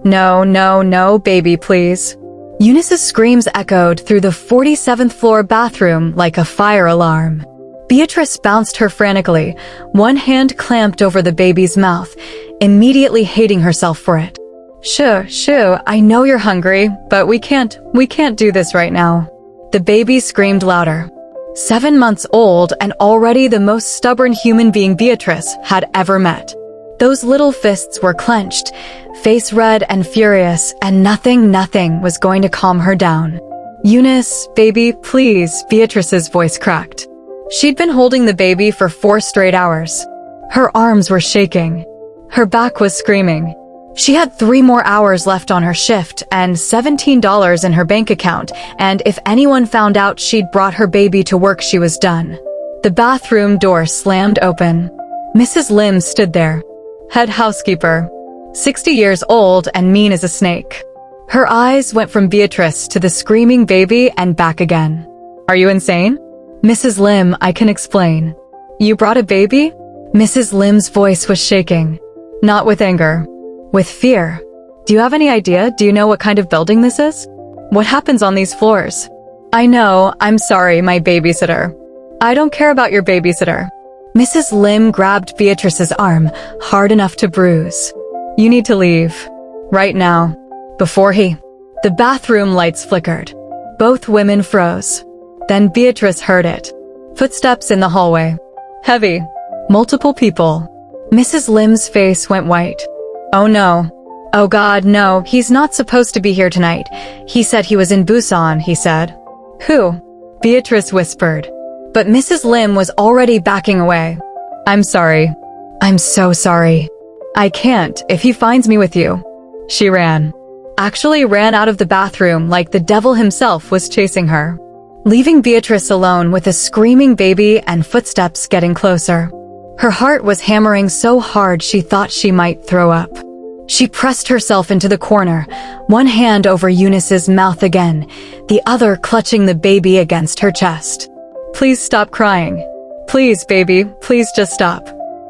No, no, no, baby, please. Eunice's screams echoed through the 47th floor bathroom like a fire alarm. Beatrice bounced her frantically, one hand clamped over the baby's mouth, immediately hating herself for it. Shoo, I know you're hungry, but we can't do this right now. The baby screamed louder. 7 months old and already the most stubborn human being Beatrice had ever met. Those little fists were clenched, face red and furious, and nothing was going to calm her down. Eunice, baby, please, Beatrice's voice cracked. She'd been holding the baby for 4 straight hours. Her arms were shaking. Her back was screaming. She had 3 more hours left on her shift and $17 in her bank account, and if anyone found out she'd brought her baby to work, she was done. The bathroom door slammed open. Mrs. Lim stood there. Head housekeeper. 60 years old and mean as a snake. Her eyes went from Beatrice to the screaming baby and back again. Are you insane? Mrs. Lim, I can explain. You brought a baby? Mrs. Lim's voice was shaking. Not with anger. With fear. Do you have any idea? Do you know what kind of building this is? What happens on these floors? I know, I'm sorry, my babysitter. I don't care about your babysitter. Mrs. Lim grabbed Beatrice's arm, hard enough to bruise. You need to leave. Right now. Before The bathroom lights flickered. Both women froze. Then Beatrice heard it. Footsteps in the hallway. Heavy. Multiple people. Mrs. Lim's face went white. Oh no. Oh God, no, he's not supposed to be here tonight. He said he was in Busan, he said. Who? Beatrice whispered. But Mrs. Lim was already backing away. I'm sorry. I'm so sorry. I can't if he finds me with you. She ran. Actually ran out of the bathroom like the devil himself was chasing her. Leaving Beatrice alone with a screaming baby and footsteps getting closer. Her heart was hammering so hard she thought she might throw up. She pressed herself into the corner, one hand over Eunice's mouth again, the other clutching the baby against her chest. Please stop crying. Please, baby, please just stop.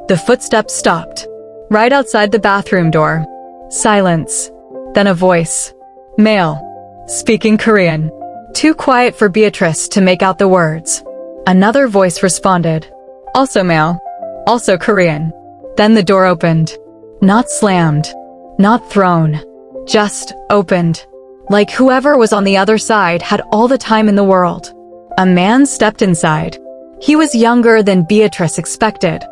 The footsteps stopped. Right outside the bathroom door. Silence. Then a voice. Male. Speaking Korean. Too quiet for Beatrice to make out the words. Another voice responded. Also male. Also Korean. Then the door opened. Not slammed. Not thrown. Just opened. Like whoever was on the other side had all the time in the world. A man stepped inside. He was younger than Beatrice expected.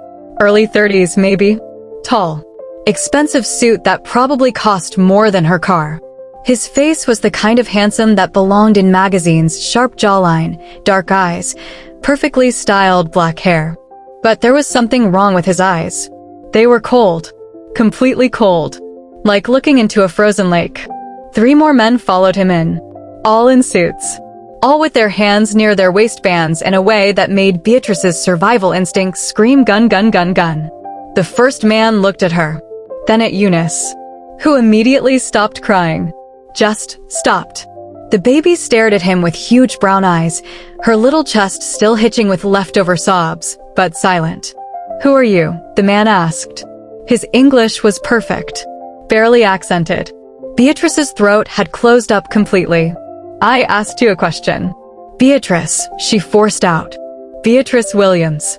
Early 30s, maybe. Tall. Expensive suit that probably cost more than her car. His face was the kind of handsome that belonged in magazines, sharp jawline, dark eyes, perfectly styled black hair. But there was something wrong with his eyes. They were cold. Completely cold. Like looking into a frozen lake. 3 more men followed him in. All in suits. All with their hands near their waistbands in a way that made Beatrice's survival instincts scream gun gun gun gun. The first man looked at her. Then at Eunice. Who immediately stopped crying. Just stopped. The baby stared at him with huge brown eyes, her little chest still hitching with leftover sobs, but silent. Who are you? The man asked. His English was perfect. Barely accented. Beatrice's throat had closed up completely. I asked you a question. Beatrice, she forced out. Beatrice Williams.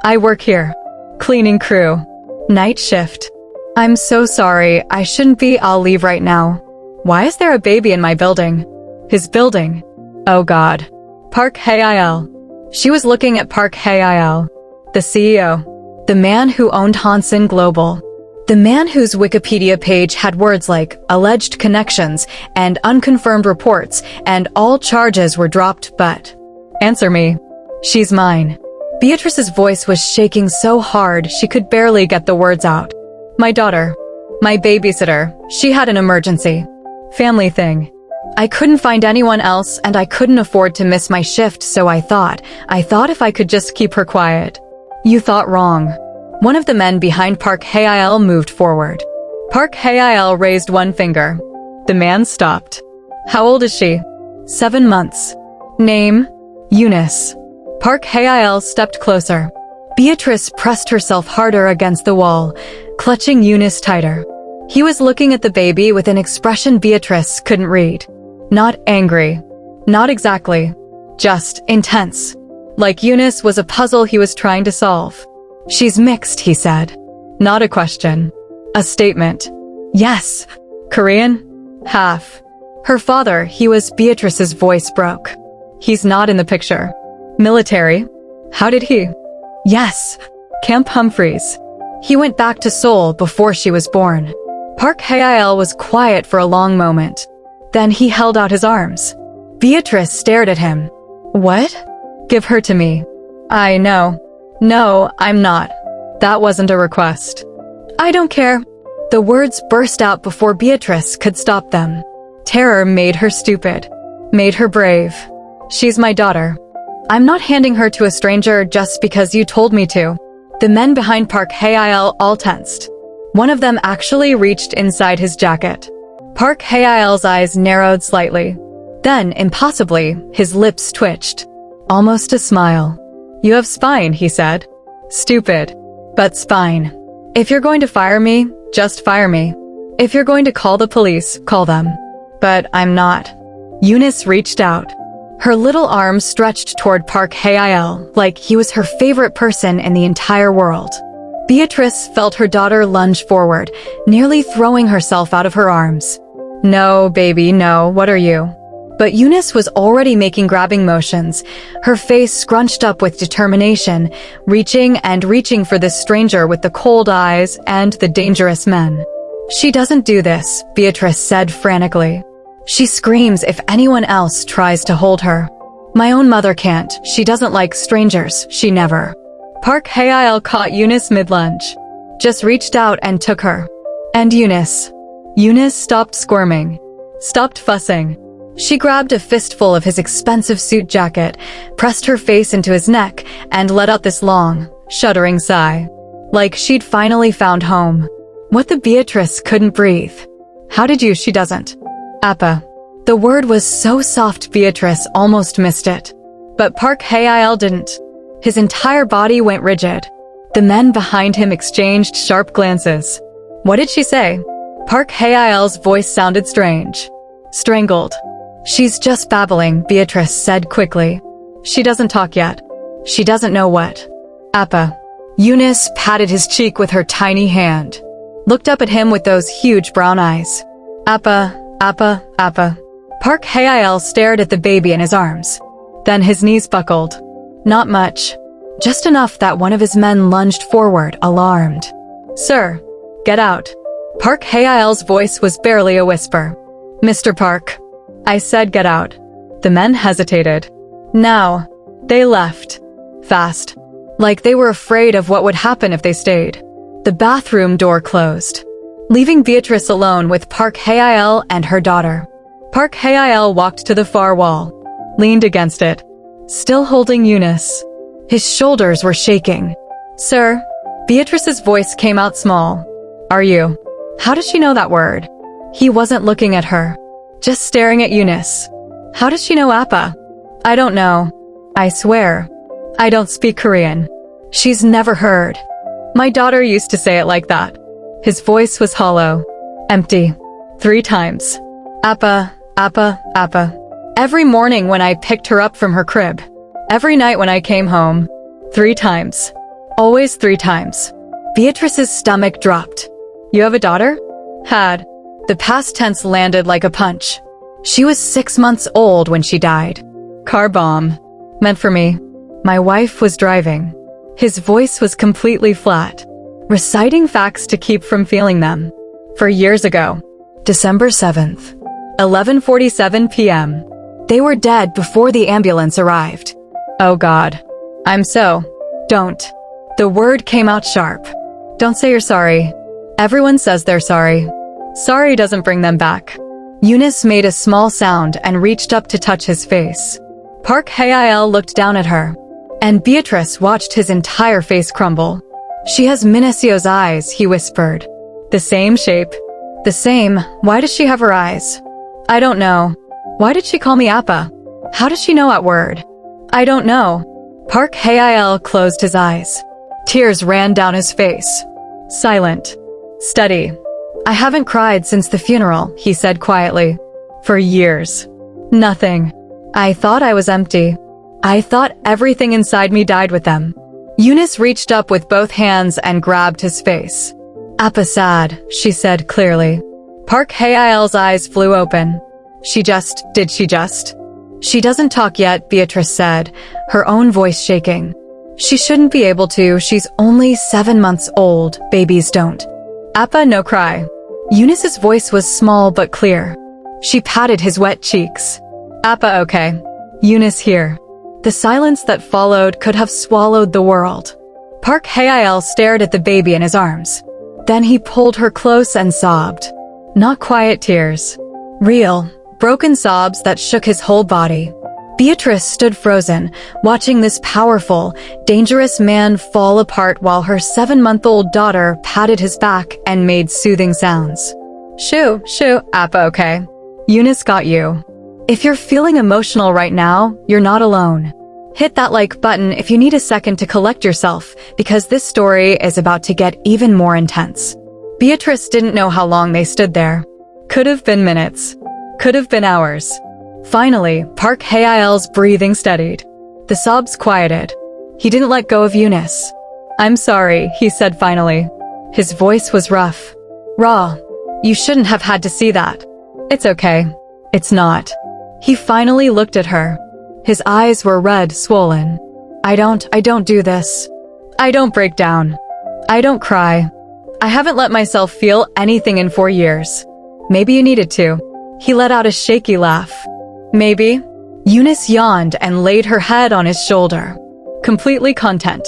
I work here. Cleaning crew. Night shift. I'm so sorry, I shouldn't be, I'll leave right now. Why is there a baby in my building? His building. Oh God. Park Hae-il. She was looking at Park Hae-il. The CEO. The man who owned Hansen Global. The man whose Wikipedia page had words like alleged connections and unconfirmed reports, and all charges were dropped but... Answer me. She's mine. Beatrice's voice was shaking so hard she could barely get the words out. My daughter. My babysitter. She had an emergency. Family thing. I couldn't find anyone else and I couldn't afford to miss my shift, so I thought if I could just keep her quiet. You thought wrong. One of the men behind Park Hae-il moved forward. Park Hae-il raised one finger. The man stopped. How old is she? 7 months. Name? Eunice. Park Hae-il stepped closer. Beatrice pressed herself harder against the wall, clutching Eunice tighter. He was looking at the baby with an expression Beatrice couldn't read. Not angry. Not exactly. Just intense. Like Eunice was a puzzle he was trying to solve. She's mixed, he said. Not a question. A statement. Yes. Korean? Half. Her father, he was Beatrice's voice broke. He's not in the picture. Military? How did he? Yes. Camp Humphreys. He went back to Seoul before she was born. Park Hae-il was quiet for a long moment. Then he held out his arms. Beatrice stared at him. What? Give her to me. I know. No, I'm not. That wasn't a request. I don't care. The words burst out before Beatrice could stop them. Terror made her stupid. Made her brave. She's my daughter. I'm not handing her to a stranger just because you told me to. The men behind Park Hae-il all tensed. One of them actually reached inside his jacket. Park Hae-il's eyes narrowed slightly. Then, impossibly, his lips twitched. Almost a smile. You have spine, he said. Stupid. But spine. If you're going to fire me, just fire me. If you're going to call the police, call them. But I'm not. Eunice reached out. Her little arms stretched toward Park Hae-il like he was her favorite person in the entire world. Beatrice felt her daughter lunge forward, nearly throwing herself out of her arms. No, baby, no, what are you? But Eunice was already making grabbing motions, her face scrunched up with determination, reaching and reaching for this stranger with the cold eyes and the dangerous men. She doesn't do this, Beatrice said frantically. She screams if anyone else tries to hold her. My own mother can't. She doesn't like strangers. She never. Park Hae-il caught Eunice mid-lunge. Just reached out and took her. And Eunice. Eunice stopped squirming. Stopped fussing. She grabbed a fistful of his expensive suit jacket, pressed her face into his neck, and let out this long, shuddering sigh. Like she'd finally found home. What the Beatrice couldn't breathe. How did you? She doesn't. Appa. The word was so soft Beatrice almost missed it. But Park Hae-il didn't. His entire body went rigid. The men behind him exchanged sharp glances. What did she say? Park Hae-il's voice sounded strange. Strangled. She's just babbling, Beatrice said quickly. She doesn't talk yet. She doesn't know what. Appa. Eunice patted his cheek with her tiny hand. Looked up at him with those huge brown eyes. Appa, Appa, Appa. Park Hae-il stared at the baby in his arms. Then his knees buckled. Not much. Just enough that one of his men lunged forward, alarmed. Sir, get out. Park Hae-il's voice was barely a whisper. Mr. Park. I said get out. The men hesitated. Now, they left. Fast. Like they were afraid of what would happen if they stayed. The bathroom door closed, leaving Beatrice alone with Park Hae-il and her daughter. Park Hae-il walked to the far wall, leaned against it, still holding Eunice. His shoulders were shaking. Sir, Beatrice's voice came out small. Are you? How does she know that word? He wasn't looking at her, just staring at Eunice. How does she know Appa? I don't know. I swear. I don't speak Korean. She's never heard. My daughter used to say it like that. His voice was hollow, empty. 3 times. Appa, Appa, Appa. Every morning when I picked her up from her crib. Every night when I came home. 3 times. Always 3 times. Beatrice's stomach dropped. You have a daughter? Had. The past tense landed like a punch. She was 6 months old when she died. Car bomb. Meant for me. My wife was driving. His voice was completely flat, reciting facts to keep from feeling them. For years ago. December 7th. 11:47 p.m. They were dead before the ambulance arrived. Oh God. I'm so. Don't. The word came out sharp. Don't say you're sorry. Everyone says they're sorry. Sorry doesn't bring them back. Eunice made a small sound and reached up to touch his face. Park Hae-il looked down at her, and Beatrice watched his entire face crumble. She has Minasio's eyes, he whispered. The same shape. The same. Why does she have her eyes? I don't know. Why did she call me Appa? How does she know that word? I don't know. Park Hae-il closed his eyes. Tears ran down his face. Silent. Steady. I haven't cried since the funeral, he said quietly. For years. Nothing. I thought I was empty. I thought everything inside me died with them. Eunice reached up with both hands and grabbed his face. Appa sad, she said clearly. Park Hae-il's eyes flew open. Did she just? She doesn't talk yet, Beatrice said, her own voice shaking. She shouldn't be able to, she's only 7 months old, babies don't. Appa, no cry. Eunice's voice was small but clear. She patted his wet cheeks. Appa, okay. Eunice here. The silence that followed could have swallowed the world. Park Hae-il stared at the baby in his arms. Then he pulled her close and sobbed. Not quiet tears. Real, broken sobs that shook his whole body. Beatrice stood frozen, watching this powerful, dangerous man fall apart while her 7-month-old daughter patted his back and made soothing sounds. Shoo, Appa, okay. Eunice got you. If you're feeling emotional right now, you're not alone. Hit that like button if you need a second to collect yourself, because this story is about to get even more intense. Beatrice didn't know how long they stood there. Could have been minutes. Could have been hours. Finally, Park Hae-il's breathing steadied. The sobs quieted. He didn't let go of Eunice. I'm sorry, he said finally. His voice was rough. Raw. You shouldn't have had to see that. It's okay. It's not. He finally looked at her. His eyes were red, swollen. I don't do this. I don't break down. I don't cry. I haven't let myself feel anything in 4 years. Maybe you needed to. He let out a shaky laugh. Maybe. Eunice yawned and laid her head on his shoulder. Completely content.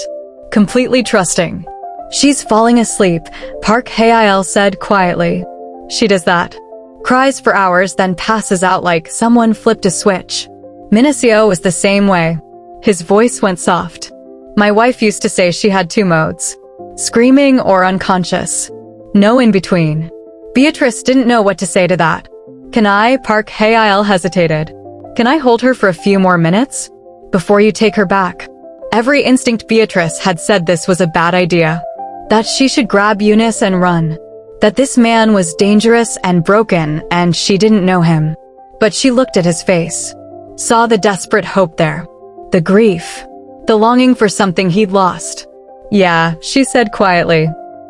Completely trusting. She's falling asleep, Park Hae-il said quietly. She does that. Cries for hours, then passes out like someone flipped a switch. Minacio was the same way. His voice went soft. My wife used to say she had 2 modes. Screaming or unconscious. No in between. Beatrice didn't know what to say to that. Can I? Park Hae-il hesitated. Can I hold her for a few more minutes? Before you take her back. Every instinct Beatrice had said this was a bad idea. That she should grab Eunice and run. That this man was dangerous and broken and she didn't know him. But she looked at his face. Saw the desperate hope there. The grief. The longing for something he'd lost. Yeah, she said quietly.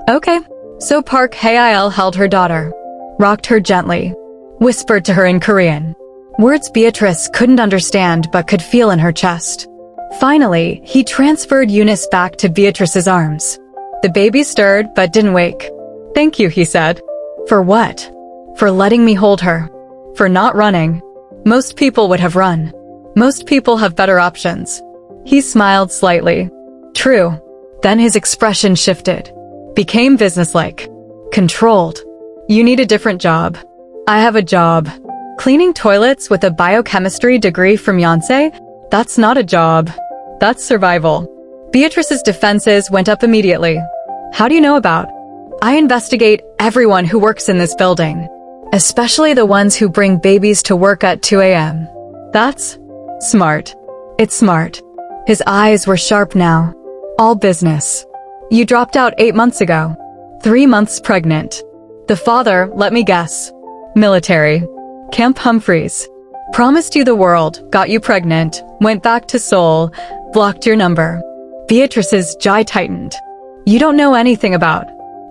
Okay. So Park Hae-il held her daughter. Rocked her gently. Whispered to her in Korean. Words Beatrice couldn't understand but could feel in her chest. Finally, he transferred Eunice back to Beatrice's arms. The baby stirred but didn't wake. Thank you, he said. For what? For letting me hold her. For not running. Most people would have run. Most people have better options. He smiled slightly. True. Then his expression shifted. Became businesslike. Controlled. You need a different job. I have a job. Cleaning toilets with a biochemistry degree from Yonsei? That's not a job. That's survival. Beatrice's defenses went up immediately. How do you know about? I investigate everyone who works in this building. Especially the ones who bring babies to work at 2 a.m. That's smart. It's smart. His eyes were sharp now. All business. You dropped out 8 months ago. 3 months pregnant. The father, let me guess. Military. Camp Humphreys. Promised you the world, got you pregnant, went back to Seoul, blocked your number. Beatrice's jaw tightened. You don't know anything about.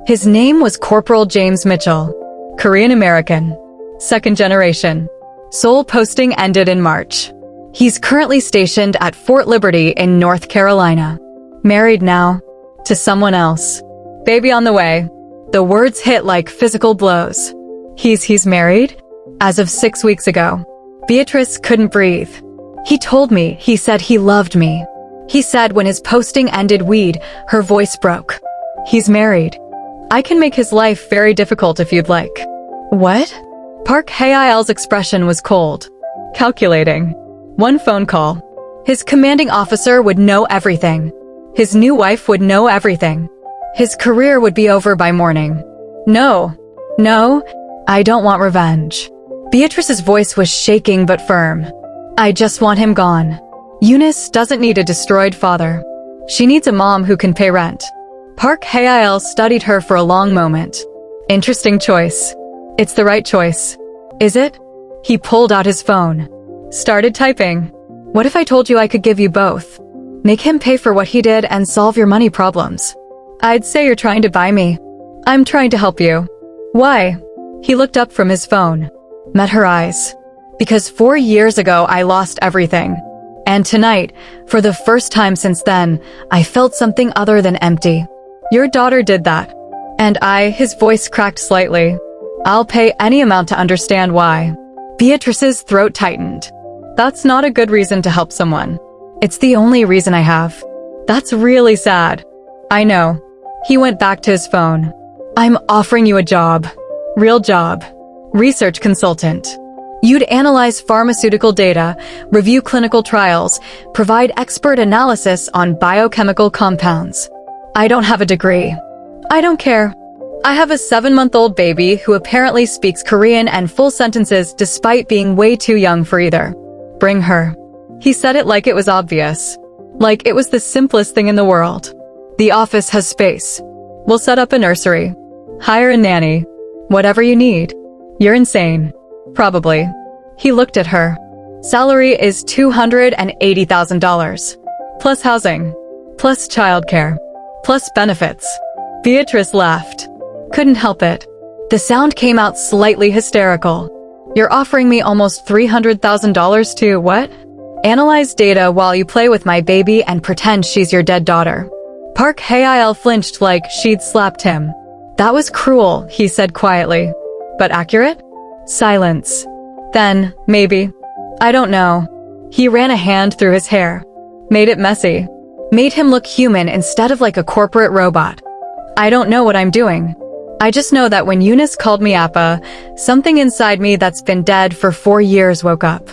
His name was Corporal James Mitchell. Korean-American. 2nd generation. Seoul posting ended in March. He's currently stationed at Fort Liberty in North Carolina. Married now. To someone else. Baby on the way. The words hit like physical blows. He's married? As of 6 weeks ago. Beatrice couldn't breathe. He told me, he said he loved me. He said when his posting ended her voice broke. He's married. I can make his life very difficult if you'd like. What? Park Hae-il's expression was cold. Calculating. 1 phone call. His commanding officer would know everything. His new wife would know everything. His career would be over by morning. No, I don't want revenge. Beatrice's voice was shaking but firm. I just want him gone. Eunice doesn't need a destroyed father. She needs a mom who can pay rent. Park Hae-il studied her for a long moment. Interesting choice. It's the right choice. Is it? He pulled out his phone. Started typing. What if I told you I could give you both? Make him pay for what he did and solve your money problems. I'd say you're trying to buy me. I'm trying to help you. Why? He looked up from his phone. Met her eyes. Because 4 years ago I lost everything. And tonight, for the first time since then, I felt something other than empty. Your daughter did that. And his voice cracked slightly. I'll pay any amount to understand why. Beatrice's throat tightened. That's not a good reason to help someone. It's the only reason I have. That's really sad. I know. He went back to his phone. I'm offering you a job. Real job. Research consultant. You'd analyze pharmaceutical data, review clinical trials, provide expert analysis on biochemical compounds. I don't have a degree. I don't care. I have a 7-month-old baby who apparently speaks Korean and full sentences despite being way too young for either. Bring her. He said it like it was obvious. Like it was the simplest thing in the world. The office has space. We'll set up a nursery. Hire a nanny. Whatever you need. You're insane. Probably. He looked at her. Salary is $280,000. Plus housing. Plus childcare. Plus benefits. Beatrice laughed. Couldn't help it. The sound came out slightly hysterical. You're offering me almost $300,000 to what? Analyze data while you play with my baby and pretend she's your dead daughter. Park Hae-il flinched like she'd slapped him. That was cruel, he said quietly. But accurate? Silence. Then, maybe. I don't know. He ran a hand through his hair. Made it messy. Made him look human instead of like a corporate robot. I don't know what I'm doing. I just know that when Eunice called me Appa, something inside me that's been dead for 4 years woke up.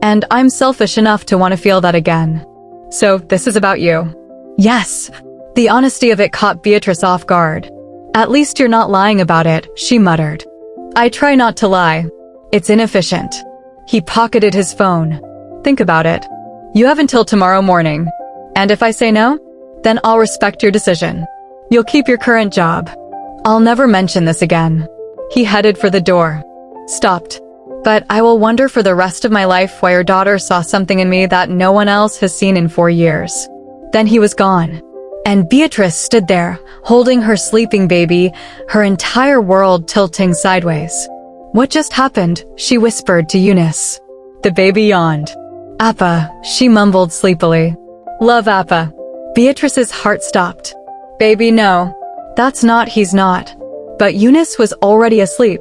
And I'm selfish enough to want to feel that again. So, this is about you. Yes. The honesty of it caught Beatrice off guard. At least you're not lying about it, she muttered. I try not to lie. It's inefficient. He pocketed his phone. Think about it. You have until tomorrow morning. And if I say no, then I'll respect your decision. You'll keep your current job. I'll never mention this again. He headed for the door. Stopped. But I will wonder for the rest of my life why your daughter saw something in me that no one else has seen in 4 years. Then he was gone. And Beatrice stood there, holding her sleeping baby, her entire world tilting sideways. What just happened? She whispered to Eunice. The baby yawned. Appa, she mumbled sleepily. Love Appa. Beatrice's heart stopped. Baby, no. That's not, he's not. But Eunice was already asleep.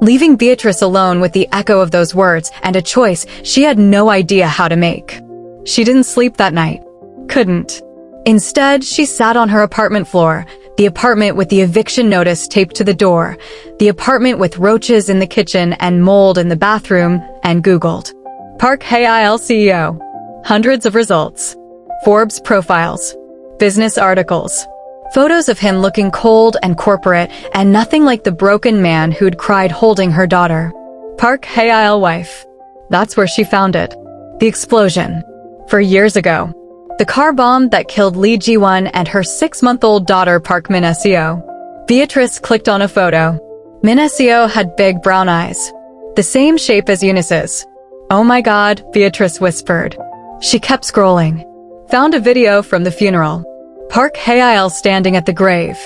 Leaving Beatrice alone with the echo of those words and a choice she had no idea how to make. She didn't sleep that night. Couldn't. Instead, she sat on her apartment floor, the apartment with the eviction notice taped to the door, the apartment with roaches in the kitchen and mold in the bathroom, and Googled. Park Hae-il CEO. Hundreds of results. Forbes profiles. Business articles. Photos of him looking cold and corporate and nothing like the broken man who'd cried holding her daughter. Park Hae-il wife. That's where she found it. The explosion. 4 years ago. The car bomb that killed Lee Ji-won and her 6-month-old daughter Park Min-seo. Beatrice clicked on a photo. Min-seo had big brown eyes. The same shape as Eunice's. Oh my god, Beatrice whispered. She kept scrolling. Found a video from the funeral. Park Hae-il standing at the grave.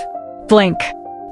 Blink.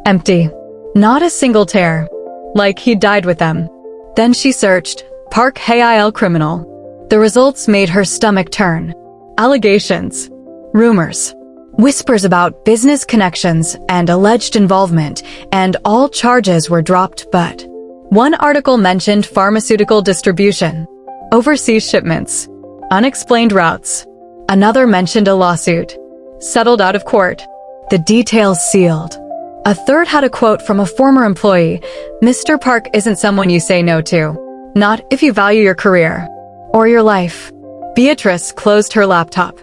Empty. Not a single tear. Like he died with them. Then she searched, Park Hae-il criminal. The results made her stomach turn. Allegations. Rumors. Whispers about business connections and alleged involvement, and all charges were dropped but one article mentioned pharmaceutical distribution, overseas shipments, unexplained routes. Another mentioned a lawsuit. Settled out of court. The details sealed. A third had a quote from a former employee. Mr. Park isn't someone you say no to. Not if you value your career. Or your life. Beatrice closed her laptop.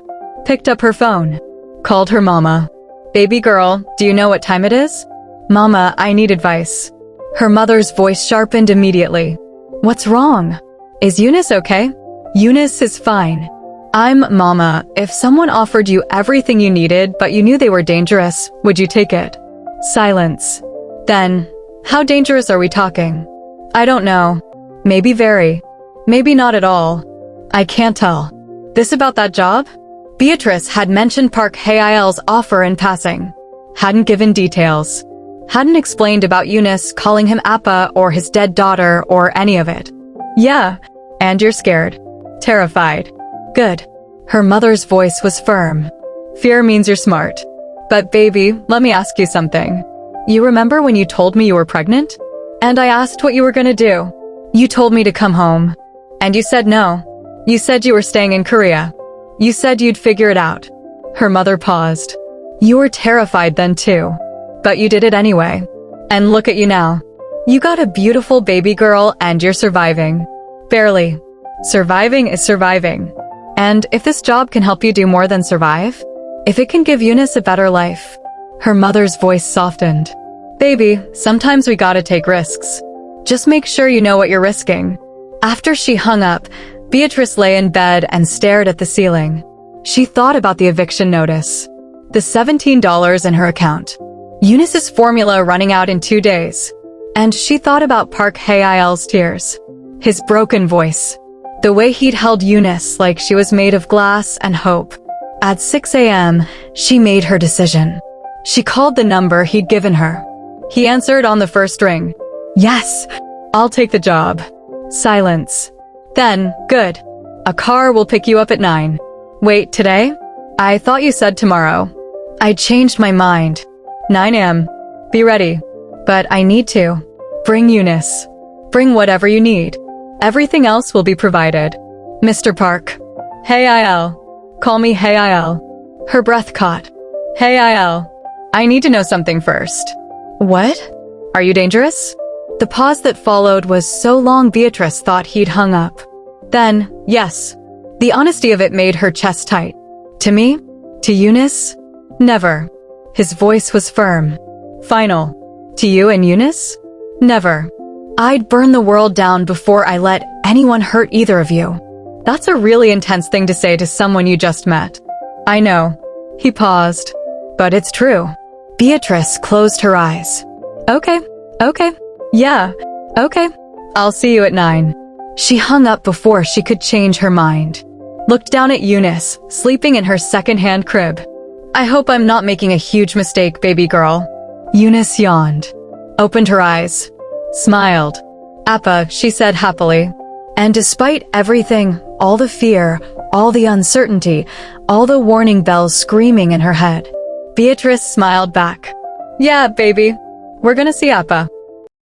Picked up her phone. Called her mama. Baby girl, do you know what time it is? Mama, I need advice. Her mother's voice sharpened immediately. What's wrong? Is Eunice okay? Eunice is fine. I'm Mama. If someone offered you everything you needed but you knew they were dangerous, would you take it? Silence. Then, How dangerous are we talking? I don't know. Maybe very. Maybe not at all. I can't tell. This about that job? Beatrice had mentioned Park Hae-il's offer in passing. Hadn't given details. Hadn't explained about Eunice calling him Appa or his dead daughter or any of it. Yeah, and you're scared. Terrified. Good. Her mother's voice was firm. Fear means you're smart. But baby, let me ask you something. You remember when you told me you were pregnant? And I asked what you were gonna do. You told me to come home. And you said no. You said you were staying in Korea. You said you'd figure it out. Her mother paused. You were terrified then too. But you did it anyway. And look at you now. You got a beautiful baby girl and you're surviving. Barely. Surviving is surviving. And if this job can help you do more than survive, if it can give Eunice a better life. Her mother's voice softened. Baby, sometimes we gotta take risks. Just make sure you know what you're risking. After she hung up, Beatrice lay in bed and stared at the ceiling. She thought about the eviction notice. The $17 in her account. Eunice's formula running out in 2 days. And she thought about Park Hae-il's tears. His broken voice. The way he'd held Eunice like she was made of glass and hope. At 6 a.m., she made her decision. She called the number he'd given her. He answered on the first ring. Yes, I'll take the job. Silence. Then, good. A car will pick you up at 9. Wait, today? I thought you said tomorrow. I changed my mind. 9 a.m. Be ready. But I need to. Bring Eunice. Bring whatever you need. Everything else will be provided. Mr. Park. Hae-il. Call me Hae-il. Her breath caught. Hae-il. I need to know something first. What? Are you dangerous? The pause that followed was so long Beatrice thought he'd hung up. Then, yes. The honesty of it made her chest tight. To me? To Eunice? Never. His voice was firm. Final. To you and Eunice? Never. I'd burn the world down before I let anyone hurt either of you. That's a really intense thing to say to someone you just met. I know. He paused. But it's true. Beatrice closed her eyes. Okay. Yeah. Okay. I'll see you at 9. She hung up before she could change her mind. Looked down at Eunice, sleeping in her second-hand crib. I hope I'm not making a huge mistake, baby girl. Eunice yawned. Opened her eyes. Smiled. Appa, she said happily. And despite everything, all the fear, all the uncertainty, all the warning bells screaming in her head, Beatrice smiled back. Yeah, baby. We're gonna see Appa.